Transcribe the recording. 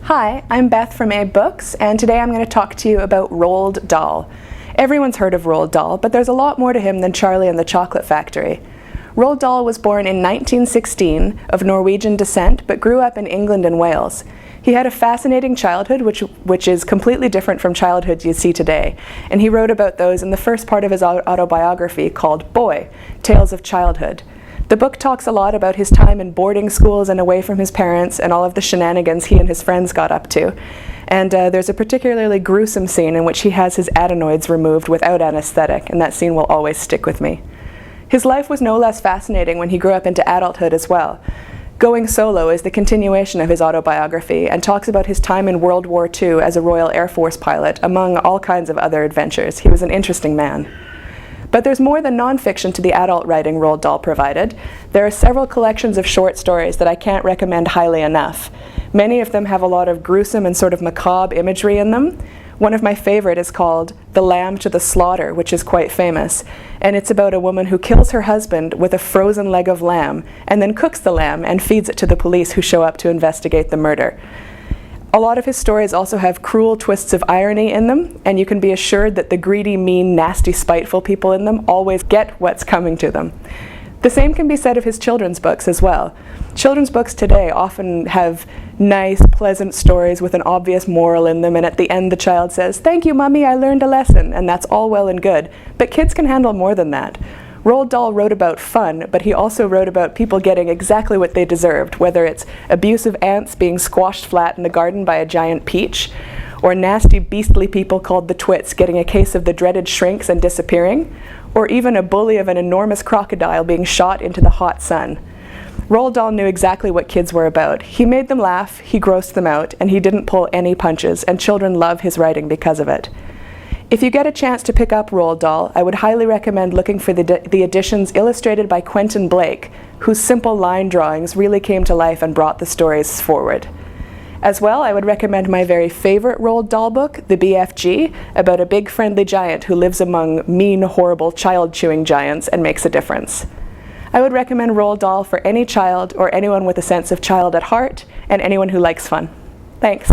Hi, I'm Beth from AbeBooks, and today I'm going to talk to you about Roald Dahl. Everyone's heard of Roald Dahl, but there's a lot more to him than Charlie and the Chocolate Factory. Roald Dahl was born in 1916 of Norwegian descent, but grew up in England and Wales. He had a fascinating childhood, which is completely different from childhoods you see today, and he wrote about those in the first part of his autobiography called Boy, Tales of Childhood. The book talks a lot about his time in boarding schools and away from his parents and all of the shenanigans he and his friends got up to. And there's a particularly gruesome scene in which he has his adenoids removed without anesthetic, and that scene will always stick with me. His life was no less fascinating when he grew up into adulthood as well. Going Solo is the continuation of his autobiography and talks about his time in World War II as a Royal Air Force pilot, among all kinds of other adventures. He was an interesting man. But there's more than nonfiction to the adult writing Roald Dahl provided. There are several collections of short stories that I can't recommend highly enough. Many of them have a lot of gruesome and sort of macabre imagery in them. One of my favorite is called The Lamb to the Slaughter, which is quite famous. And it's about a woman who kills her husband with a frozen leg of lamb and then cooks the lamb and feeds it to the police who show up to investigate the murder. A lot of his stories also have cruel twists of irony in them, and you can be assured that the greedy, mean, nasty, spiteful people in them always get what's coming to them. The same can be said of his children's books as well. Children's books today often have nice, pleasant stories with an obvious moral in them, and at the end the child says, "Thank you, Mummy, I learned a lesson," and that's all well and good. But kids can handle more than that. Roald Dahl wrote about fun, but he also wrote about people getting exactly what they deserved, whether it's abusive ants being squashed flat in the garden by a giant peach, or nasty, beastly people called the twits getting a case of the dreaded shrinks and disappearing, or even a bully of an enormous crocodile being shot into the hot sun. Roald Dahl knew exactly what kids were about. He made them laugh, he grossed them out, and he didn't pull any punches, and children love his writing because of it. If you get a chance to pick up Roald Dahl, I would highly recommend looking for the editions illustrated by Quentin Blake, whose simple line drawings really came to life and brought the stories forward. As well, I would recommend my very favorite Roald Dahl book, The BFG, about a big friendly giant who lives among mean, horrible, child-chewing giants and makes a difference. I would recommend Roald Dahl for any child or anyone with a sense of child at heart and anyone who likes fun. Thanks.